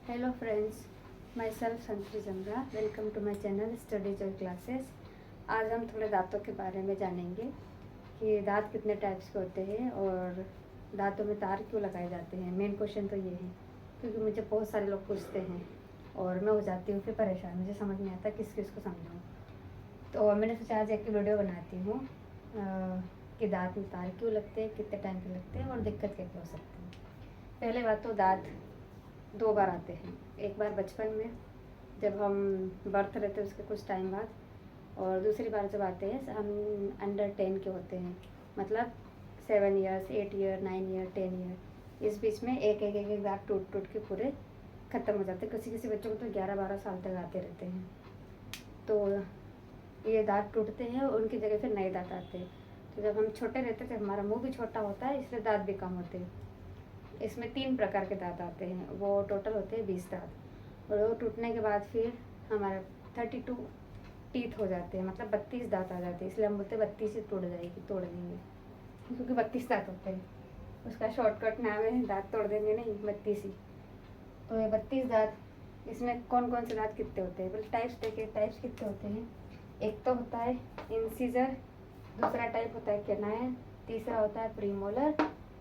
Hello friends, my self Santri Jamra. Welcome to my channel studies और classes. आज हम थोड़े दांतों के बारे में जानेंगे कि दांत कितने टाइप्स के होते हैं और दांतों में तार क्यों लगाए जाते हैं। मेन क्वेश्चन तो ये है, क्योंकि मुझे बहुत सारे लोग पूछते हैं और मैं हो जाती हूँ फिर परेशान, मुझे समझ नहीं आता किस किस को समझाऊँ। तो मैंने सोचा आज एक वीडियो बनाती हूँ कि दांत में तार क्यों लगते हैं, कितने टाइम के लगते हैं और दिक्कत क्या क्या हो सकती है। पहले बात तो दांत दो बार आते हैं। एक बार बचपन में जब हम बर्थ रहते हैं उसके कुछ टाइम बाद, और दूसरी बार जब आते हैं हम अंडर 10 के होते हैं, मतलब 7 ईयर्स, 8 ईयर, 9 ईयर, 10 ईयर। इस बीच में एक एक एक एक दांत टूट टूट के पूरे ख़त्म हो जाते हैं। किसी किसी बच्चों को तो 11-12 साल तक आते रहते हैं। तो ये दांत टूटते हैं और उनकी जगह फिर नए दांत आते हैं। तो जब हम छोटे रहते थे हमारा मुंह भी छोटा होता है, इसलिए दांत भी कम होते हैं। इसमें 3 प्रकार के दांत आते हैं, वो टोटल होते हैं 20 दांत। और वो टूटने के बाद फिर हमारा 32 टीथ हो जाते हैं, मतलब 32 दांत आ जाते हैं। इसलिए हम बोलते हैं 32 ही तोड़ जाएगी, तोड़ देंगे, क्योंकि 32 दांत होते हैं। उसका शॉर्टकट नाम है दांत तोड़ देंगे नहीं, 32 ही। तो ये 32 दांत, इसमें कौन कौन से दांत कितने होते हैं, बोले टाइप्स देखे। टाइप्स कितने होते हैं, एक तो होता है इंसीजर, दूसरा टाइप होता है कैनाइन, तीसरा होता है प्रीमोलर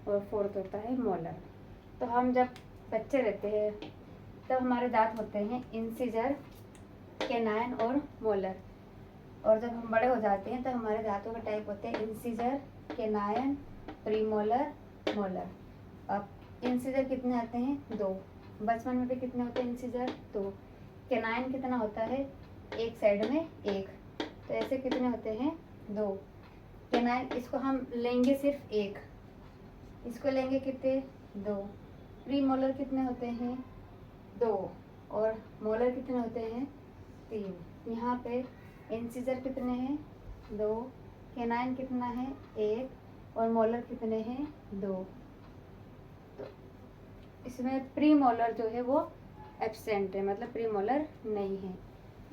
और फोर्थ होता है मोलर। तो हम जब बच्चे रहते हैं तब हमारे दांत होते हैं इंसीजर, कैनाइन और मोलर। और जब हम बड़े हो जाते हैं तब हमारे दांतों के टाइप होते हैं इंसीजर, कैनाइन, प्रीमोलर, मोलर। अब इंसीजर कितने आते हैं, 2। बचपन में भी कितने होते हैं इंसीजर, 2। कैनाइन कितना होता है, एक साइड में 1। तो ऐसे कितने होते हैं, 2 कैनाइन। इसको हम लेंगे सिर्फ 1, इसको लेंगे कितने, 2। प्री मोलर कितने होते हैं, 2। और मोलर कितने होते हैं, 3। यहाँ पे इंसीजर कितने हैं, 2। कैनाइन कितना है, 1। और मोलर कितने हैं, 2। तो इसमें प्री मोलर जो है वो एब्सेंट है, मतलब प्री मोलर नहीं है।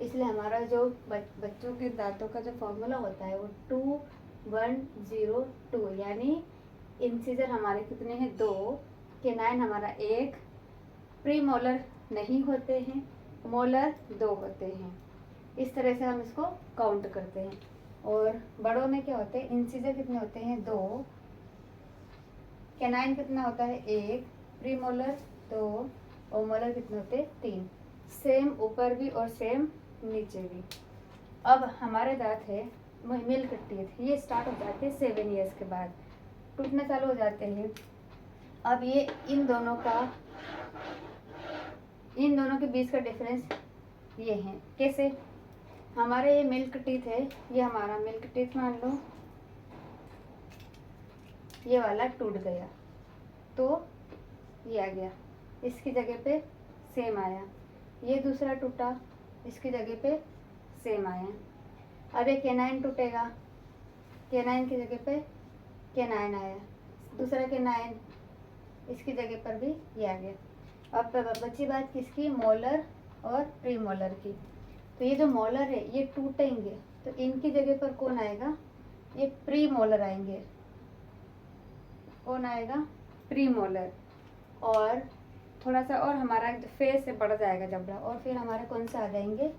इसलिए हमारा जो बच्चों के दांतों का जो फॉर्मूला होता है वो 2-1-0-2, यानी इंसीजर हमारे कितने हैं, 2। कैनाइन हमारा 1। प्री मोलर नहीं होते हैं, मोलर 2 होते हैं। इस तरह से हम इसको काउंट करते हैं। और बड़ों में क्या होते हैं, इंसीजर कितने होते हैं, 2। कैनाइन कितना होता है, 1। प्री मोलर 2 और मोलर कितने होते हैं, 3। सेम ऊपर भी और सेम नीचे भी। अब हमारे दांत है मिल्क टीथ, ये स्टार्ट हो जाते हैं 7 ईयर्स के बाद, टूटने चालू हो जाते हैं। अब ये इन दोनों के बीच का डिफरेंस ये है। कैसे, हमारे ये मिल्क टीथ है, ये हमारा मिल्क टीथ मान लो, ये वाला टूट गया तो ये आ गया, इसकी जगह पे सेम आया। ये दूसरा टूटा, इसकी जगह पे सेम आया। अब ये कैनाइन टूटेगा, कैनाइन की जगह पे कैनाइन आया, दूसरा कैनाइन, इसकी जगह पर भी ये आ गया। अब बची बात किसकी, मोलर और प्री मोलर की। तो ये जो मोलर है ये टूटेंगे तो इनकी जगह पर कौन आएगा, ये प्री मोलर आएंगे। कौन आएगा, प्री मोलर। और थोड़ा सा और हमारा फेस से बढ़ जाएगा जबड़ा, और फिर हमारे कौन से आ जाएंगे,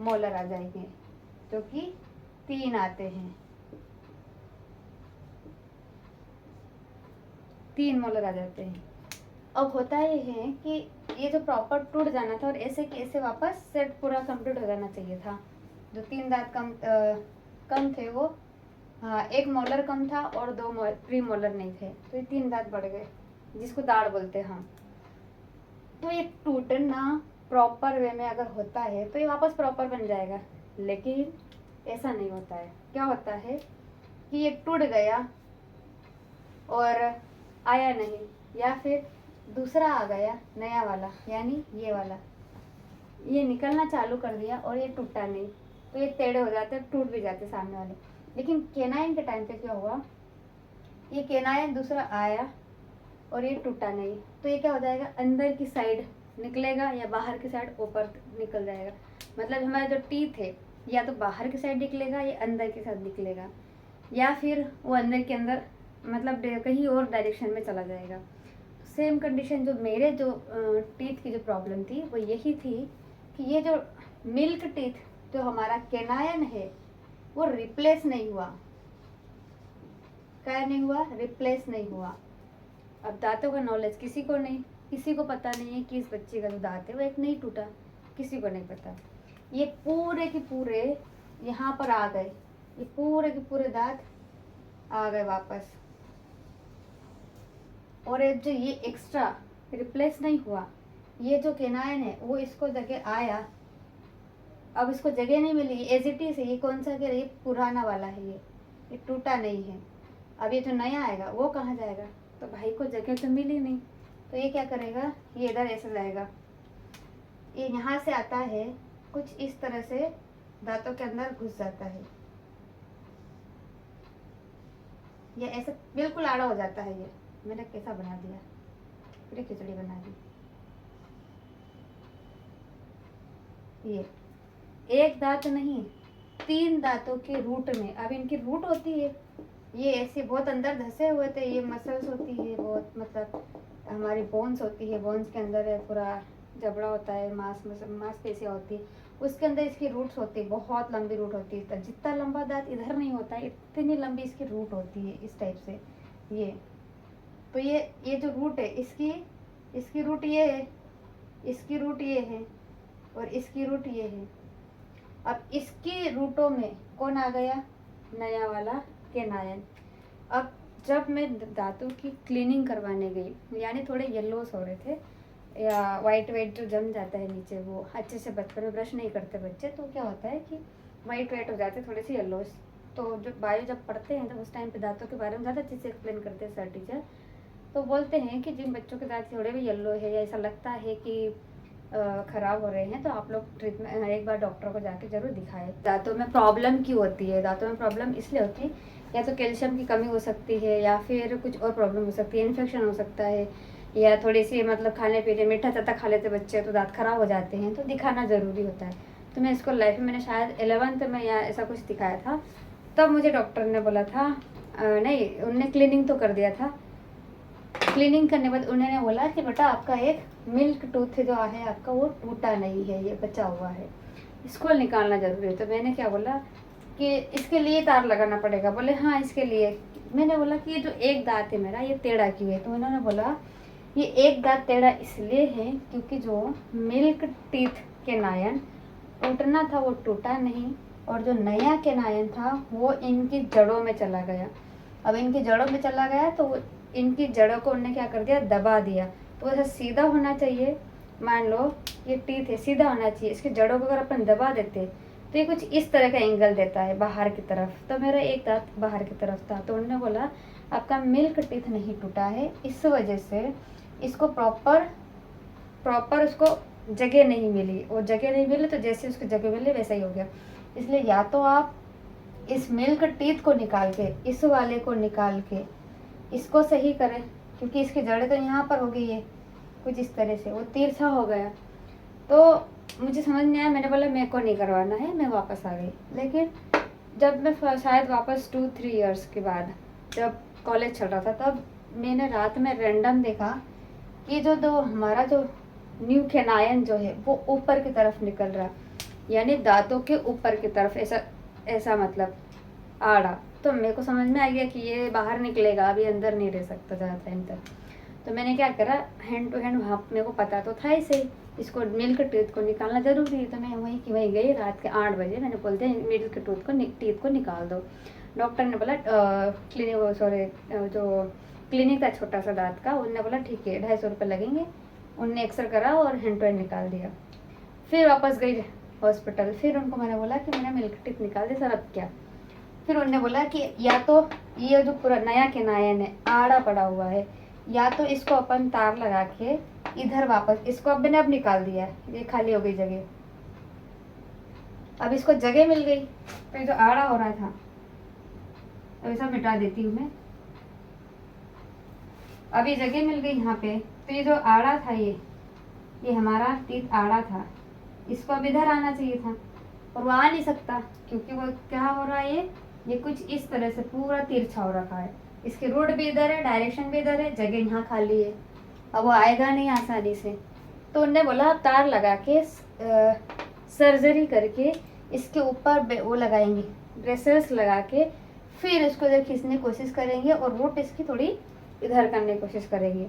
मोलर आ जाएंगे, जो कि 3 आते हैं, 3 मोलर आ जाते हैं। अब होता ये है कि ये जो प्रॉपर टूट जाना था और ऐसे कि ऐसे वापस सेट पूरा कंप्लीट हो जाना चाहिए था। जो 3 दांत कम थे वो, हाँ, 1 मोलर कम था और 2 प्री मोलर नहीं थे, तो ये 3 दांत बढ़ गए, जिसको दाढ़ बोलते हैं हम। तो ये टूटना प्रॉपर वे में अगर होता है तो ये वापस प्रॉपर बन जाएगा, लेकिन ऐसा नहीं होता है। क्या होता है कि ये टूट गया और आया नहीं, या फिर दूसरा आ गया नया वाला, यानी ये वाला, ये निकलना चालू कर दिया और ये टूटा नहीं, तो ये टेढ़े हो जाते, टूट भी जाते सामने वाले। लेकिन कैनाइन के टाइम पे क्या हुआ, ये कैनाइन दूसरा आया और ये टूटा नहीं, तो ये क्या हो जाएगा, अंदर की साइड निकलेगा या बाहर की साइड ऊपर निकल जाएगा। मतलब हमारा जो टीथ है या तो बाहर की साइड निकलेगा या अंदर की साइड निकलेगा, या फिर वो अंदर के अंदर, मतलब कहीं और डायरेक्शन में चला जाएगा। सेम कंडीशन जो मेरे जो टीथ की जो प्रॉब्लम थी वो यही थी कि ये जो मिल्क टीथ जो हमारा केनायन है वो रिप्लेस नहीं हुआ। क्या नहीं हुआ? रिप्लेस नहीं हुआ। अब दांतों का नॉलेज किसी को नहीं, किसी को पता नहीं है कि इस बच्चे का जो दांत है वो एक नहीं टूटा, किसी को नहीं पता। ये पूरे के पूरे यहाँ पर आ गए, ये पूरे के पूरे दांत आ गए वापस। और एक जो ये एक्स्ट्रा रिप्लेस नहीं हुआ, ये जो केनायन है वो इसको जगह आया, अब इसको जगह नहीं मिली, एज इट इज है। ये कौन सा कह रही है? पुराना वाला है, ये टूटा नहीं है। अब ये जो नया आएगा वो कहाँ जाएगा? तो भाई को जगह तो मिली नहीं, तो ये क्या करेगा? ये इधर ऐसे जाएगा, ये यहाँ से आता है कुछ इस तरह से दांतों के अंदर घुस जाता है, ये ऐसे बिल्कुल आड़ा हो जाता है। ये मैंने कैसा बना दिया, पूरी खिचड़ी बना दी। ये एक दांत नहीं, 3 दांतों के रूट में, अब इनकी रूट होती है, ये ऐसे बहुत अंदर धसे हुए थे, ये मसल्स होती है बहुत, मतलब हमारी बोन्स होती है, बोन्स के अंदर है पूरा जबड़ा होता है, मांसपेशियाँ होती है, उसके अंदर इसकी रूट्स होती है, बहुत लंबी रूट होती है। जितना लंबा दांत इधर नहीं होता है इतनी लंबी इसकी रूट होती है, इस टाइप से। ये तो ये जो रूट है इसकी रूट ये है, इसकी रूट ये है और इसकी रूट ये है। अब इसकी रूटों में कौन आ गया? नया वाला केनायन। अब जब मैं दांतों की क्लीनिंग करवाने गई, यानी थोड़े येलोस हो रहे थे या वाइट जो जम जाता है नीचे, वो अच्छे से बचपन में ब्रश नहीं करते बच्चे, तो क्या होता है कि वाइट हो जाते हैं थोड़े से येलोस। तो जो बायो जब पढ़ते हैं तो उस टाइम पे दांतों के बारे में ज़्यादा अच्छे से एक्सप्लेन करते हैं सर टीचर, तो बोलते हैं कि जिन बच्चों के दांत थोड़े भी येलो है या ऐसा लगता है कि ख़राब हो रहे हैं, तो आप लोग ट्रीटमेंट एक बार डॉक्टर को जाके जरूर दिखाएं। दांतों में प्रॉब्लम क्यों होती है? दांतों में प्रॉब्लम इसलिए होती है, या तो कैल्शियम की कमी हो सकती है, या फिर कुछ और प्रॉब्लम हो सकती है, इन्फेक्शन हो सकता है, या थोड़ी सी मतलब खाने पीने मीठा ज़्यादा खा लेते बच्चे तो दांत खराब हो जाते हैं, तो दिखाना ज़रूरी होता है। तो मैं इसको लाइफ में मैंने शायद 11th में या ऐसा कुछ दिखाया था, तब मुझे डॉक्टर ने बोला था, नहीं उनने क्लीनिंग तो कर दिया था, क्लीनिंग करने के बाद उन्होंने बोला कि बेटा आपका एक मिल्क टूथ जो है आपका वो टूटा नहीं है, ये बचा हुआ है, इसको निकालना जरूरी है। तो मैंने क्या बोला कि इसके लिए तार लगाना पड़ेगा। बोले हाँ इसके लिए। मैंने बोला कि ये जो एक दांत है मेरा ये टेढ़ा क्यों है? तो उन्होंने बोला ये एक दांत टेढ़ा इसलिए है क्योंकि जो मिल्क टीथ केनायन टूटना था वो टूटा नहीं, और जो नया केनायन था वो इनकी जड़ों में चला गया। अब इनकी जड़ों में चला गया तो इनकी जड़ों को उन्होंने क्या कर दिया? दबा दिया। तो ऐसा सीधा होना चाहिए, मान लो ये टीथ है सीधा होना चाहिए, इसकी जड़ों को अगर अपन दबा देते तो ये कुछ इस तरह का एंगल देता है बाहर की तरफ, तो मेरा एक दांत बाहर की तरफ था। तो उन्होंने बोला आपका मिल्क टीथ नहीं टूटा है, इस वजह से इसको प्रॉपर उसको जगह नहीं मिली, और जगह नहीं मिली तो जैसे उसको जगह मिली वैसा ही हो गया। इसलिए या तो आप इस मिल्क टीथ को निकाल के, इस वाले को निकाल के इसको सही करें, क्योंकि इसकी जड़ें तो यहाँ पर हो गई है कुछ इस तरह से, वो तिरछा हो गया। तो मुझे समझ नहीं आया, मैंने बोला मेरे को नहीं करवाना है, मैं वापस आ गई। लेकिन जब मैं शायद वापस 2-3 इयर्स के बाद जब कॉलेज चल रहा था, तब मैंने रात में रैंडम देखा कि जो हमारा जो न्यू केनायन जो है वो ऊपर की तरफ निकल रहा, यानी दांतों के ऊपर की तरफ, ऐसा मतलब आड़ा। तो मेरे को समझ में आ गया कि ये बाहर निकलेगा, अभी अंदर नहीं रह सकता ज़्यादा टाइम तक। तो मैंने क्या करा, हैंड टू हैंड, वहाँ मेरे को पता तो था इसे, इसको मिल्क टीथ को निकालना ज़रूरी है। तो मैं वहीं की वहीं गई, रात के 8 बजे मैंने बोल दिया मिल्क टीथ को निकाल दो। डॉक्टर ने बोला जो क्लिनिक था छोटा सा दांत का, उनने बोला ठीक है 250 रुपये लगेंगे। उनने एक्सरे करा और हैंड टू हैंड निकाल दिया। फिर वापस गई हॉस्पिटल, फिर उनको मैंने बोला कि मैंने मिल्क टीथ निकाल दिया, सर अब क्या? फिर उन्होंने बोला कि या तो ये जो पूरा नया केनायन है आड़ा पड़ा हुआ है, या तो इसको अपन तार लगा के इधर वापस, इसको अब मैंने निकाल दिया, ये खाली हो गई जगह, अब इसको जगह मिल गई। तो ये जो आड़ा हो रहा था अब ये सब मिटा देती हूँ मैं, अब ये जगह मिल गई यहाँ पे। तो ये जो आड़ा था ये हमारा टीथ आड़ा था, इसको अब इधर आना चाहिए था, और वो आ नहीं सकता क्योंकि वो क्या हो रहा है, ये कुछ इस तरह से पूरा तिरछा हो रखा है। इसकी रूट भी इधर है, डायरेक्शन भी इधर है, जगह यहाँ खाली है। अब वो आएगा नहीं आसानी से। तो उनने बोला आप तार लगा के सर्जरी करके इसके ऊपर वो लगाएंगे, ब्रेसलेट्स लगा के, फिर इसको इधर खींचने की कोशिश करेंगे और रूट इसकी थोड़ी इधर करने की कोशिश करेंगे।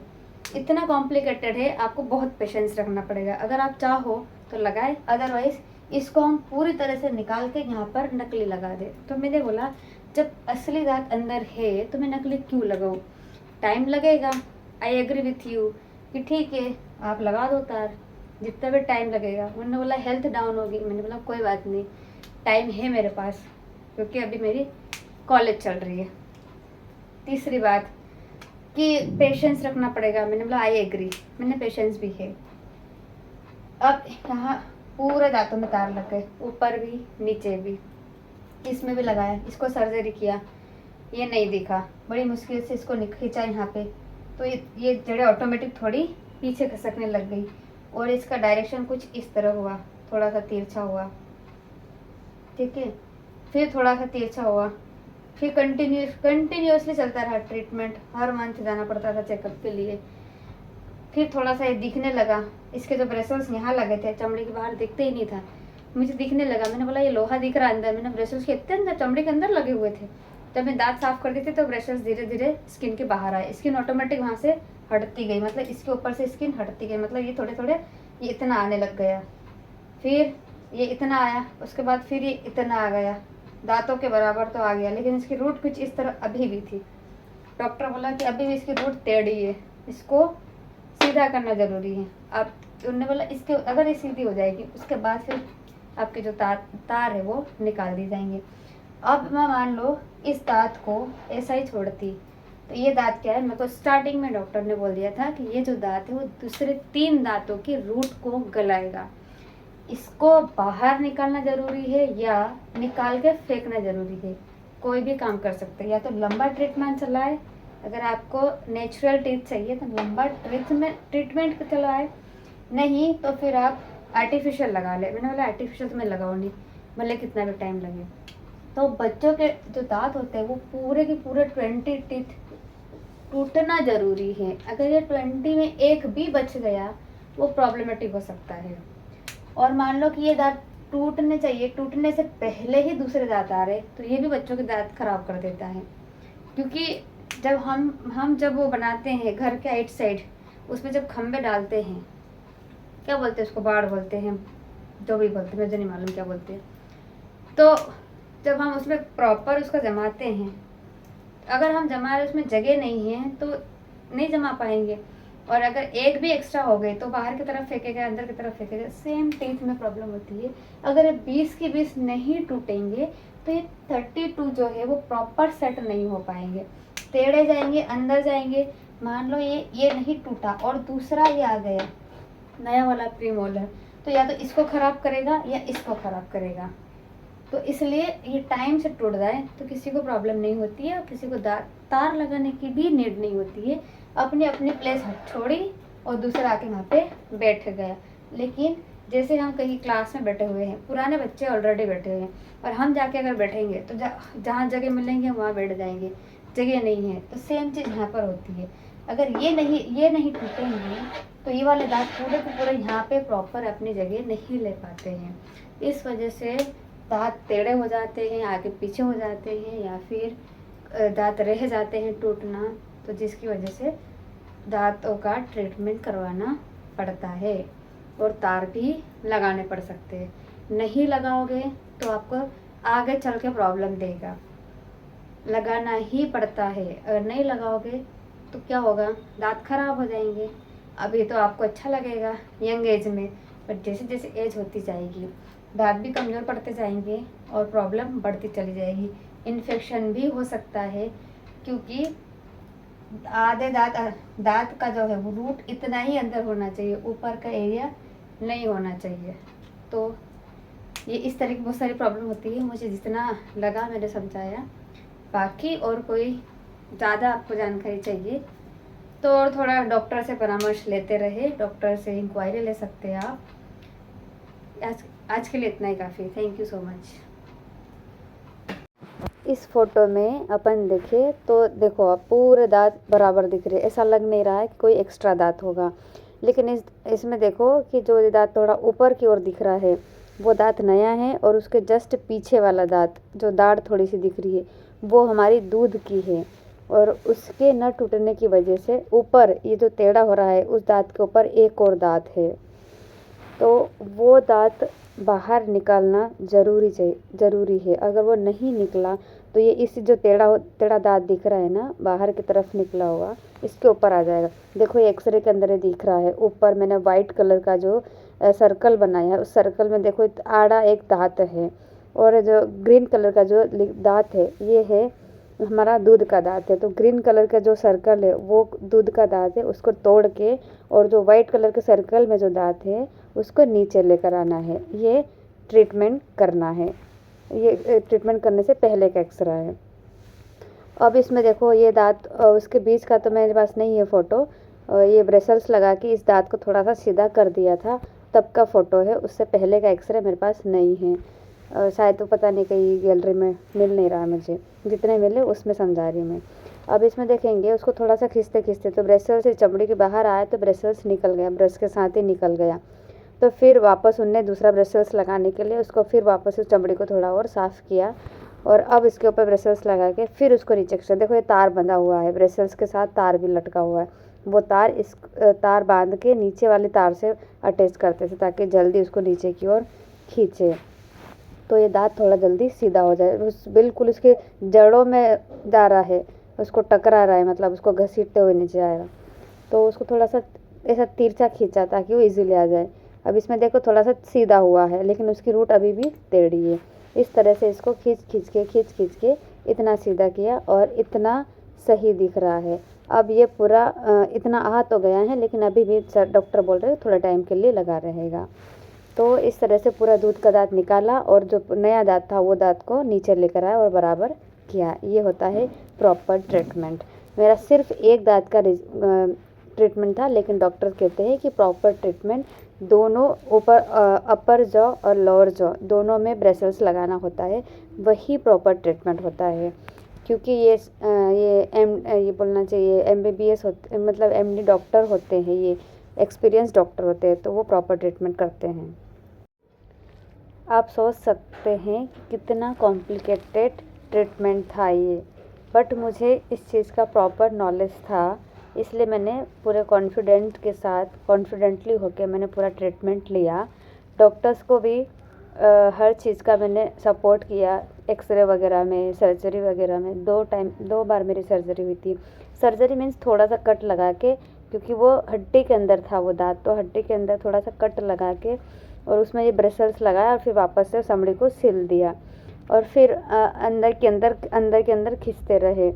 इतना कॉम्प्लिकेटेड है, आपको बहुत पेशेंस रखना पड़ेगा। अगर आप चाहो तो लगाए, अदरवाइज इसको हम पूरी तरह से निकाल के यहाँ पर नकली लगा दे। तो मैंने बोला जब असली दांत अंदर है तो मैं नकली क्यों लगाऊँ, टाइम लगेगा। आई एग्री विथ यू कि ठीक है आप लगा दो तार, जितना भी टाइम लगेगा। उन्होंने बोला हेल्थ डाउन होगी। मैंने बोला कोई बात नहीं, टाइम है मेरे पास, क्योंकि अभी मेरी कॉलेज चल रही है। तीसरी बात कि पेशेंस रखना पड़ेगा। मैंने बोला आई एग्री, मैंने पेशेंस भी है। अब यहाँ पूरे दांतों में तार लग गए, ऊपर भी नीचे भी, इसमें भी लगाया, इसको सर्जरी किया, ये नहीं दिखा, बड़ी मुश्किल से इसको खींचा यहाँ पे, तो ये जड़ें ऑटोमेटिक थोड़ी पीछे खसकने लग गई और इसका डायरेक्शन कुछ इस तरह हुआ, थोड़ा सा तिरछा हुआ, ठीक है। फिर थोड़ा सा तिरछा हुआ, फिर कंटिन्यूसली चलता रहा ट्रीटमेंट, हर मंथ जाना पड़ता था चेकअप के लिए। फिर थोड़ा सा ये दिखने लगा, इसके जो ब्रेसल्स यहाँ लगे थे, चमड़ी के बाहर दिखते ही नहीं था, मुझे दिखने लगा। मैंने बोला ये लोहा दिख रहा है अंदर, मैंने ब्रेसल्स के इतने अंदर चमड़ी के अंदर लगे हुए थे। जब मैं दांत साफ करती थी तो ब्रेसल्स धीरे धीरे स्किन के बाहर आए, स्किन ऑटोमेटिक वहाँ से हटती गई, मतलब इसके ऊपर से स्किन हटती गई, मतलब ये थोड़े थोड़े ये इतना आने लग गया, फिर ये इतना आया, उसके बाद फिर ये इतना आ गया, दांतों के बराबर तो आ गया, लेकिन इसकी रूट कुछ इस तरह अभी भी थी। डॉक्टर बोला कि अभी भी इसकी रूट टेढ़ी है, इसको सीधा करना ज़रूरी है। अब उन्होंने बोला इसके अगर ये सीधी हो जाएगी उसके बाद फिर आपके जो तार है वो निकाल दी जाएंगे। अब मैं मान लो इस दांत को ऐसा ही छोड़ती, तो ये दांत क्या है, मेरे को स्टार्टिंग में डॉक्टर ने बोल दिया था कि ये जो दांत है वो दूसरे 3 दांतों की रूट को गलाएगा। इसको बाहर निकालना ज़रूरी है या निकाल के फेंकना ज़रूरी है। कोई भी काम कर सकते हैं, या तो लंबा ट्रीटमेंट चलाए, अगर आपको नेचुरल टीथ चाहिए तो लंबा ट्रीटमेंट चलाए, नहीं तो फिर आप आर्टिफिशियल लगा ले। मैंने बोला आर्टिफिशियल तो मैं लगाऊँ नहीं, भले कितना भी टाइम लगे। तो बच्चों के जो दांत होते हैं वो पूरे के पूरे 20 टीथ टूटना ज़रूरी है। अगर ये 20 में एक भी बच गया वो प्रॉब्लमेटिक हो सकता है। और मान लो कि ये दांत टूटने चाहिए, टूटने से पहले ही दूसरे दांत आ रहे, तो ये भी बच्चों के दांत खराब कर देता है। क्योंकि जब हम जब वो बनाते हैं घर के आइट साइड, उसमें जब खम्भे डालते हैं, क्या बोलते हैं उसको, बाड़ बोलते हैं, जो भी बोलते हैं, मुझे नहीं मालूम क्या बोलते हैं। तो जब हम उसमें प्रॉपर उसको जमाते हैं, अगर हम जमा रहे उसमें जगह नहीं है तो नहीं जमा पाएंगे, और अगर एक भी एक्स्ट्रा हो गए तो बाहर की तरफ फेंकेगा, अंदर की तरफ फेंकेगा। सेम टीथ में प्रॉब्लम होती है। अगर ये 20 की 20 नहीं टूटेंगे तो ये 32 जो है वो प्रॉपर सेट नहीं हो पाएंगे, टेढ़े जाएंगे, अंदर जाएंगे। मान लो ये नहीं टूटा और दूसरा ये आ गया नया वाला प्रीमोलर, तो या तो इसको ख़राब करेगा या इसको ख़राब करेगा। तो इसलिए ये टाइम से टूट जाए तो किसी को प्रॉब्लम नहीं होती है और किसी को तार लगाने की भी नीड नहीं होती है। अपनी अपनी प्लेस छोड़ी और दूसरा आके वहाँ पे बैठ गया। लेकिन जैसे हम कहीं क्लास में बैठे हुए हैं, पुराने बच्चे ऑलरेडी बैठे हुए हैं, और हम जाके अगर बैठेंगे तो जहाँ जगह मिलेंगे वहाँ बैठ जाएंगे, जगह नहीं है। तो सेम चीज़ यहाँ पर होती है। अगर ये नहीं टूटेंगे तो ये वाले दांत पूरे के पूरे यहाँ पे प्रॉपर अपनी जगह नहीं ले पाते हैं। इस वजह से दांत टेढ़े हो जाते हैं, आगे पीछे हो जाते हैं, या फिर दांत रह जाते हैं टूटना, तो जिसकी वजह से दांतों का ट्रीटमेंट करवाना पड़ता है और तार भी लगाने पड़ सकते हैं। नहीं लगाओगे तो आपको आगे चल के प्रॉब्लम देगा, लगाना ही पड़ता है। अगर नहीं लगाओगे तो क्या होगा, दांत खराब हो जाएंगे। अभी तो आपको अच्छा लगेगा यंग एज में, पर जैसे जैसे एज होती जाएगी दांत भी कमज़ोर पड़ते जाएंगे और प्रॉब्लम बढ़ती चली जाएगी। इन्फेक्शन भी हो सकता है, क्योंकि आधे दांत का जो है वो रूट इतना ही अंदर होना चाहिए, ऊपर का एरिया नहीं होना चाहिए। तो ये इस तरह की बहुत सारी प्रॉब्लम होती है। मुझे जितना लगा मैंने समझाया। बाकी और कोई ज़्यादा आपको जानकारी चाहिए तो और थोड़ा डॉक्टर से परामर्श लेते रहे, डॉक्टर से इंक्वायरी ले सकते हैं आप। आज के लिए इतना ही काफ़ी। Thank you so much. इस फोटो में अपन देखें तो देखो आप पूरे दांत बराबर दिख रहे, ऐसा लग नहीं रहा है कि कोई एक्स्ट्रा दांत होगा। लेकिन इसमें देखो कि जो ये दांत थोड़ा ऊपर की ओर दिख रहा है वो दांत नया है, और उसके जस्ट पीछे वाला दांत जो दाढ़ थोड़ी सी दिख रही है वो हमारी दूध की है, और उसके न टूटने की वजह से ऊपर ये जो टेढ़ा हो रहा है उस दांत के ऊपर एक और दांत है, तो वो दांत बाहर निकालना ज़रूरी है। अगर वो नहीं निकला तो ये इस जो टेढ़ा दांत दिख रहा है ना बाहर की तरफ निकला हुआ, इसके ऊपर आ जाएगा। देखो ये एक्सरे के अंदर ही दिख रहा है, ऊपर मैंने वाइट कलर का जो सर्कल बनाया है उस सर्कल में देखो आड़ा एक दांत है, और जो ग्रीन कलर का जो दांत है ये है हमारा दूध का दांत है। तो ग्रीन कलर का जो सर्कल है वो दूध का दांत है, उसको तोड़ के और जो वाइट कलर के सर्कल में जो दांत है उसको नीचे लेकर आना है। ये ट्रीटमेंट करना है, ये ट्रीटमेंट करने से पहले का एक्सरा है। अब इसमें देखो ये दांत उसके बीच का तो मेरे पास नहीं है फ़ोटो, ये ब्रेसल्स लगा के इस दांत को थोड़ा सा सीधा कर दिया था तब का फ़ोटो है, उससे पहले का एक्सरे मेरे पास नहीं है। शायद तो पता नहीं कहीं गैलरी में मिल नहीं रहा मुझे, जितने मिले उसमें समझा रही मैं। अब इसमें देखेंगे उसको थोड़ा सा खींचते खींचते तो ब्रेसल्स से चमड़ी के बाहर आया तो ब्रेसल्स निकल गया, ब्रश के साथ ही निकल गया। तो फिर वापस उनने दूसरा ब्रेसल्स लगाने के लिए उसको फिर वापस उस चमड़ी को थोड़ा और साफ़ किया, और अब इसके ऊपर ब्रेसल्स लगा के फिर उसको नीचे से देखो ये तार बंधा हुआ है, ब्रेसल्स के साथ तार भी लटका हुआ है, वो तार इस तार बांध के नीचे वाली तार से अटैच करते थे ताकि जल्दी उसको नीचे की ओर खींचे, तो ये दांत थोड़ा जल्दी सीधा हो जाए। उस बिल्कुल उसके जड़ों में जा रहा है, उसको टकरा रहा है, मतलब उसको घसीटते हुए नीचे आएगा, तो उसको थोड़ा सा ऐसा तिरछा खींचा ताकि वो इजीली आ जाए। अब इसमें देखो थोड़ा सा सीधा हुआ है लेकिन उसकी रूट अभी भी टेढ़ी है। इस तरह से इसको खींच खींच के इतना सीधा किया और इतना सही दिख रहा है। अब ये पूरा इतना आ तो गया है लेकिन अभी भी डॉक्टर बोल रहे हैं थोड़ा टाइम के लिए लगा रहेगा। तो इस तरह से पूरा दूध का दांत निकाला और जो नया दांत था वो दांत को नीचे लेकर आया और बराबर किया। ये होता है प्रॉपर ट्रीटमेंट। मेरा सिर्फ एक दांत का ट्रीटमेंट था, लेकिन डॉक्टर कहते हैं कि प्रॉपर ट्रीटमेंट दोनों ऊपर अपर जॉ और लोअर जॉ दोनों में ब्रेसल्स लगाना होता है, वही प्रॉपर ट्रीटमेंट होता है। क्योंकि ये बोलना चाहिए MBBS होते, मतलब MD डॉक्टर होते हैं, ये एक्सपीरियंस डॉक्टर होते हैं, तो वो प्रॉपर ट्रीटमेंट करते हैं। आप सोच सकते हैं कितना कॉम्प्लिकेटेड ट्रीटमेंट था ये, बट मुझे इस चीज़ का प्रॉपर नॉलेज था, इसलिए मैंने पूरे कॉन्फिडेंटली होकर मैंने पूरा ट्रीटमेंट लिया। डॉक्टर्स को भी हर चीज़ का मैंने सपोर्ट किया, एक्सरे वगैरह में, सर्जरी वगैरह में। 2 बार मेरी सर्जरी हुई थी। सर्जरी मीन्स थोड़ा सा कट लगा के, क्योंकि वो हड्डी के अंदर था वो दांत, तो हड्डी के अंदर थोड़ा सा कट लगा के और उसमें ये ब्रेसल्स लगाया और फिर वापस से चमड़ी को सिल दिया, और फिर अंदर के अंदर खींचते रहे,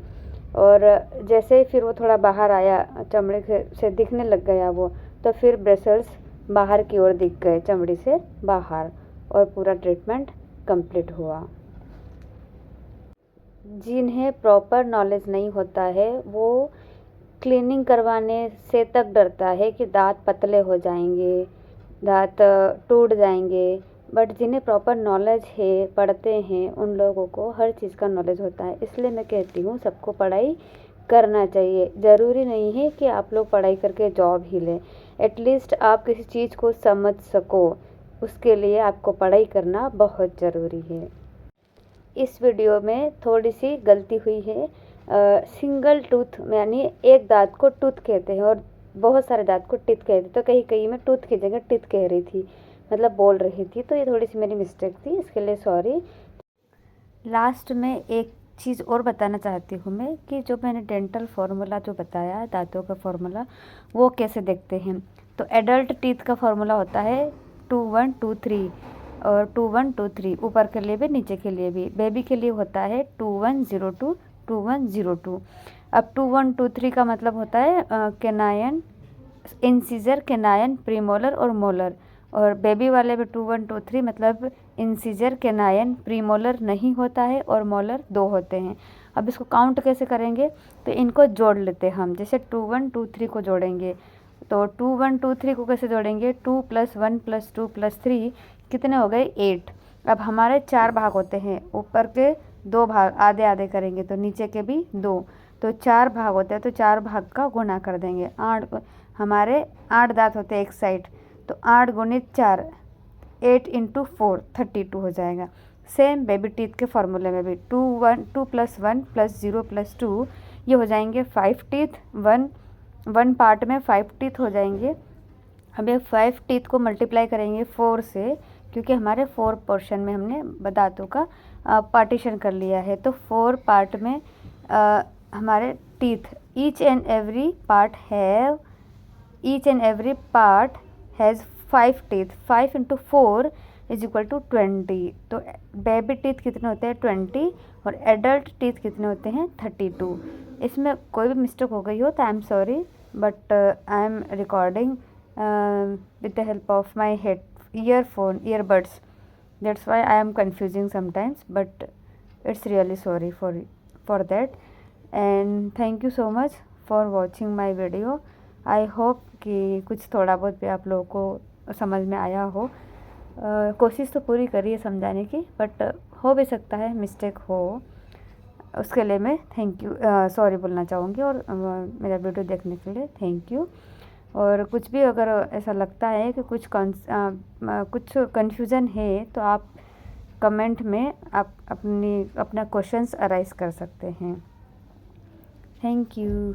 और जैसे ही फिर वो थोड़ा बाहर आया, चमड़ी से दिखने लग गया वो, तो फिर ब्रेसल्स बाहर की ओर दिख गए चमड़ी से बाहर, और पूरा ट्रीटमेंट कंप्लीट हुआ। जिन्हें प्रॉपर नॉलेज नहीं होता है वो क्लीनिंग करवाने से तक डरता है कि दांत पतले हो जाएंगे, दांत टूट जाएंगे, बट जिन्हें प्रॉपर नॉलेज है, पढ़ते हैं, उन लोगों को हर चीज़ का नॉलेज होता है। इसलिए मैं कहती हूँ सबको पढ़ाई करना चाहिए। ज़रूरी नहीं है कि आप लोग पढ़ाई करके जॉब ही लें, एटलीस्ट आप किसी चीज़ को समझ सको, उसके लिए आपको पढ़ाई करना बहुत ज़रूरी है। इस वीडियो में थोड़ी सी गलती हुई है। सिंगल टूथ यानी एक दांत को टूथ कहते हैं और बहुत सारे दांत को टिथ कहते हैं, तो कहीं मैं टूथ की जगह टिथ कह रही थी, मतलब बोल रही थी, तो ये थोड़ी सी मेरी मिस्टेक थी, इसके लिए सॉरी। लास्ट में एक चीज़ और बताना चाहती हूँ मैं कि जो मैंने डेंटल फार्मूला जो बताया दांतों का फार्मूला, वो कैसे देखते हैं। तो एडल्ट टीथ का फार्मूला होता है 2 1 2 3 और 2 1 2 3, ऊपर के लिए भी नीचे के लिए भी। बेबी के लिए होता है 2 1 0 2 2 1 0 2। अब 2 1 2 3 का मतलब होता है केनायन, इंसीजर, केनायन, प्रीमोलर और मोलर। और बेबी वाले में 2 1 2 3 मतलब इंसीजर, केनायन, प्रीमोलर नहीं होता है और मोलर 2 होते हैं। अब इसको काउंट कैसे करेंगे, तो इनको जोड़ लेते हैं हम, जैसे 2 1 2 3 को जोड़ेंगे, तो 2 1 2 3 को कैसे जोड़ेंगे, 2 + 1 + 2 + 3 कितने हो गए 8। अब हमारे 4 भाग होते हैं, ऊपर के 2 भाग आधे आधे करेंगे तो नीचे के भी 2, तो 4 भाग होते हैं, तो 4 भाग का गुणा कर देंगे। 8 हमारे 8 दांत होते हैं एक साइड, तो 8 गुणित 4 8 × 4 32 हो जाएगा। सेम बेबी टीथ के फॉर्मूले में भी 2 + 1 + 0 + 2 ये हो जाएंगे 5 टीथ। वन पार्ट में 5 टीथ हो जाएंगे। अब ये 5 टीथ को मल्टीप्लाई करेंगे 4 से, क्योंकि हमारे 4 पोर्शन में हमने दांतों का पार्टीशन कर लिया है। तो 4 पार्ट में हमारे teeth each and every part has 5 teeth. 5 × 4 = 20। तो बेबी टीथ कितने होते हैं 20 और एडल्ट टीथ कितने होते हैं 32। इसमें कोई भी मिस्टेक हो गई हो तो I am sorry, but I am recording with the help of my earbuds. That's why I am confusing sometimes, but it's really sorry for that. And thank you so much for watching my video. I hope कि कुछ थोड़ा बहुत भी आप लोगों को समझ में आया हो। कोशिश तो पूरी करी है समझाने की, बट हो भी सकता है मिस्टेक हो, उसके लिए मैं सॉरी बोलना चाहूँगी। और मेरा वीडियो देखने के लिए थैंक यू। और कुछ भी अगर ऐसा लगता है कि कुछ कन्फ्यूज़न है तो आप कमेंट में आप अपना क्वेश्चंस अराइज कर सकते हैं। Thank you.